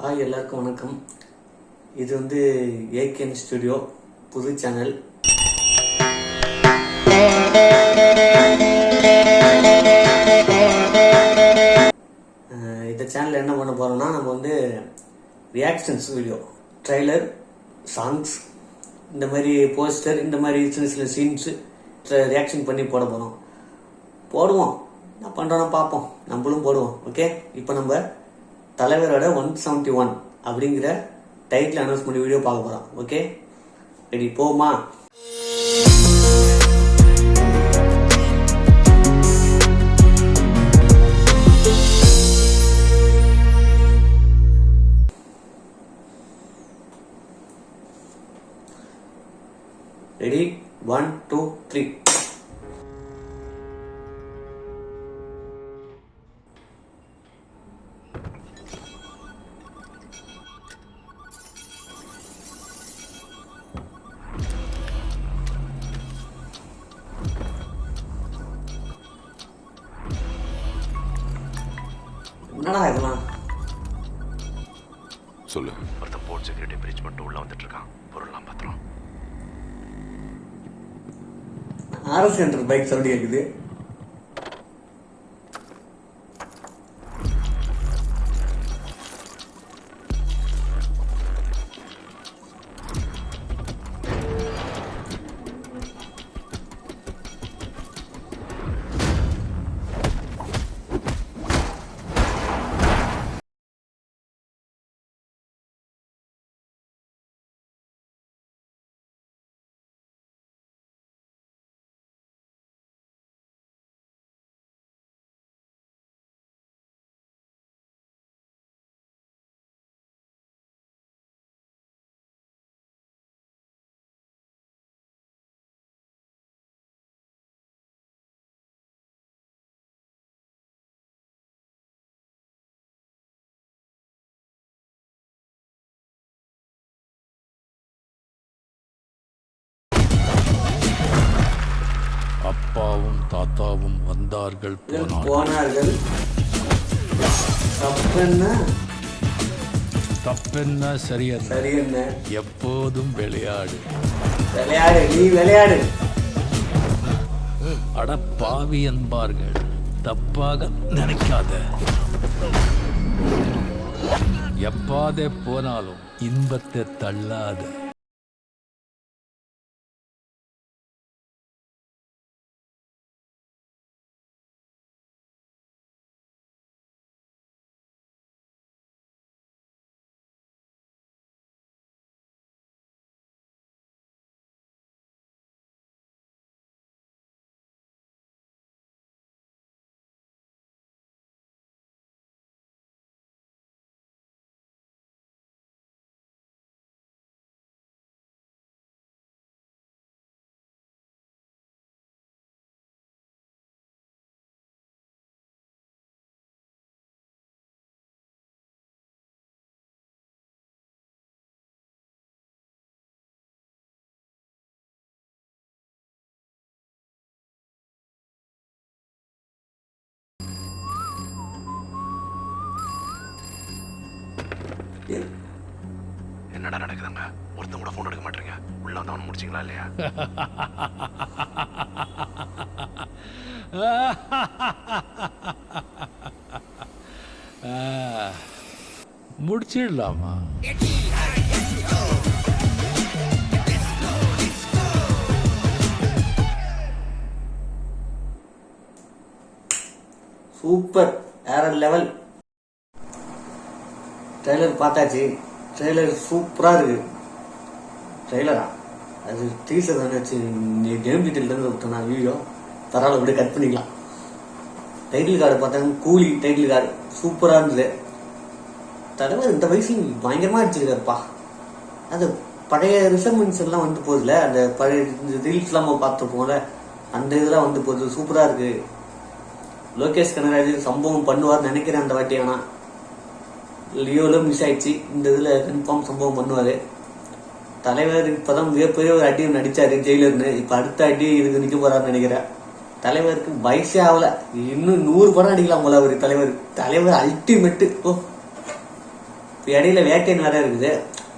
Hi, எல்லாருக்கும் வணக்கம். இது வந்து ஏகேஎன் ஸ்டுடியோ புது சேனல். இந்த சேனல் என்ன பண்ண போறோம்னா, நம்ம வந்து ரியாக்ஷன்ஸ் வீடியோ, ட்ரைலர், சாங்ஸ், இந்த மாதிரி போஸ்டர், இந்த மாதிரி சின்ன சின்ன சீன்ஸ் ரியாக்ஷன் பண்ணி போடுவோம். என்ன பண்றோம்னா பார்ப்போம், நம்மளும் போடுவோம். ஓகே, இப்போ நம்ம தலைவரோட 171 அப்படிங்கிற டைட்டில் அனௌன்ஸ் பண்ணி வீடியோ பார்க்க போறோம். ஓகே, ரெடி, போமா? ரெடி, 1 2 3. என்னடா இதெல்லாம்? சொல்லு. ஒருத்தன் போர்ட் செக்யூரிட்டி பிரீச் பண்ணிட்டு உள்ள வந்துட்டு இருக்கான். பொருள்லாம் பத்திரம். ஆர்எஸ் சென்டர் பைக் சவுண்ட் கேக்குது. அப்பாவும் தாத்தாவும் வந்தார்கள் போனார்கள். தப்பென்ன சரியென்ன எப்போதும் விளையாடு. நீ விளையாடு. அட பாவி என்பார்கள், தப்பாக நினைக்காத. எப்பாதே போனாலும் இன்பத்தை தள்ளாத. என்னடா நடக்குதுங்க? ஒருத்தன் கூட போன் எடுக்க மாட்டீங்க. உள்ள வந்து அவனை முடிச்சிங்களா இல்லையா? முடிச்சிடலாமா? சூப்பர், வேற லெவல். ட்ரெய்லர் பார்த்தாச்சு. ட்ரெய்லர் சூப்பரா இருக்கு. ட்ரெய்லரா அது டீசர் தானே. நீ கேம் டீட்டெயில் தான் விட்டேன் நான் வீடியோ. பரவாயில்ல, அப்படியே கட் பண்ணிக்கலாம். டைட்டில் கார்டு பார்த்தாங்க, கூலி டைட்டில் கார்டு சூப்பரா இருந்தது. தலைவர் இந்த வயசு பயங்கரமா அடிச்சிருக்காருப்பா. அது பழைய ரிசர்மெண்ட்ஸ் எல்லாம் வந்து போகுதுல, அந்த பழைய ரீல்ஸ் எல்லாம் பார்த்துருப்போம்ல, அந்த இதெல்லாம் வந்து போகுது. சூப்பரா இருக்கு. லோகேஷ் கனகராஜ் சம்பவம் பண்ணுவார்னு நினைக்கிறேன் அந்த வாட்டி. ஆனா லியோல மிஸ் ஆயிடுச்சு. இந்த இதுல கன்ஃபார்ம் சம்பவம் பண்ணுவாரு. தலைவர் இப்பதான் மிகப்பெரிய ஒரு அடி நடிச்சாரு ஜெயிலர்னு. இப்ப அடுத்த அடி இதுக்கு நிக்க போறாருன்னு நினைக்கிறேன். தலைவருக்கு வயசே ஆகல, இன்னும் 100 படம் அடிக்கலாம் போல அவரு. தலைவர் அல்டிமேட். ஓ இப்போ இடையில வேட்டையன் வேற இருக்குது,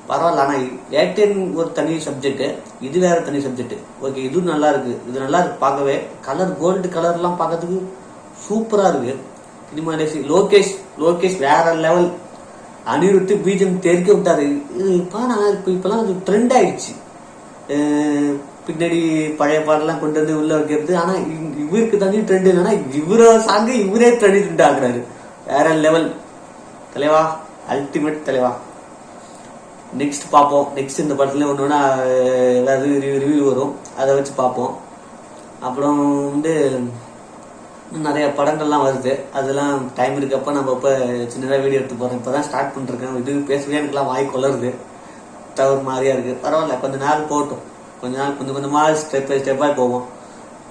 பரவாயில்ல. ஆனால் வேட்டையன் ஒரு தனி சப்ஜெக்ட், இது வேற தனி சப்ஜெக்ட். ஓகே, இதுவும் நல்லா இருக்கு, இது நல்லா இருக்கு பார்க்கவே. கலர் கோல்டு கலர்லாம் பார்க்கறதுக்கு சூப்பராக இருக்கு. சினிமாலேசி லோகேஷ் வேற லெவல். அனிருத்து பீஜம் தெரிக்க விட்டாரு. இப்பெல்லாம் அது ட்ரெண்ட் ஆயிடுச்சு. பின்னாடி பழைய பாடெல்லாம் கொண்டு வந்து உள்ள வைக்கிறது. ஆனா இவருக்கு தனி ட்ரெண்ட் என்னன்னா, இவரோட சாங்க இவரே ட்ரெண்ட் ஆகுறாரு. வேற லெவல் தலைவா, அல்டிமேட் தலைவா. நெக்ஸ்ட் பார்ப்போம். நெக்ஸ்ட் இந்த படத்துல ஒன்று ஏதாவது ரிவ்யூ வரும், அதை வச்சு பார்ப்போம். அப்புறம் வந்து நிறைய படங்கள்லாம் வருது, அதெல்லாம் டைம் இருக்கப்ப நம்ம இப்போ சின்னதாக வீடியோ எடுத்து போகிறோம். இப்போ தான் ஸ்டார்ட் பண்ணிருக்கேன். இது பேசவே எனக்குலாம் வாய் கொலருது, ஒரு மாதிரியா இருக்குது. பரவாயில்ல, கொஞ்ச நாள் போட்டும். கொஞ்ச நாள் கொஞ்சம் கொஞ்சமாக ஸ்டெப் பை ஸ்டெப்பாக போவோம்.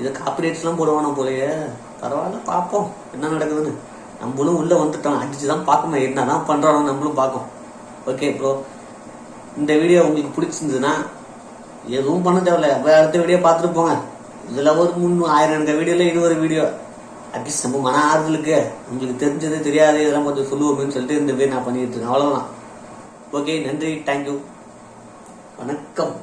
இதை காப்பிரைட்ஸ்லாம் போடுவானோ போலயே. பரவாயில்ல, பார்ப்போம் என்ன நடக்குதுன்னு. நம்மளும் உள்ளே வந்துட்டோம், அடிச்சு தான் பார்க்கணும் என்ன தான் பண்ணுறோம், நம்மளும் பார்ப்போம். ஓகே ப்ரோ, இந்த வீடியோ உங்களுக்கு பிடிச்சிருந்ததுன்னா எதுவும் பண்ண தேவையில்ல, அடுத்த வீடியோ பார்த்துட்டு போங்க. இதில் ஒரு 1000 வீடியோவில் இது ஒரு வீடியோ. அட்லீஸ்ட் நம்ம மன ஆறுதலுக்கு உங்களுக்கு தெரிஞ்சது தெரியாது இதெல்லாம் கொஞ்சம் சொல்லுவோம்னு சொல்லிட்டு இந்த பேர் நான் பண்ணிட்டு இருக்கேன். அவ்வளோதான். ஓகே, நன்றி, தேங்க்யூ, வணக்கம்.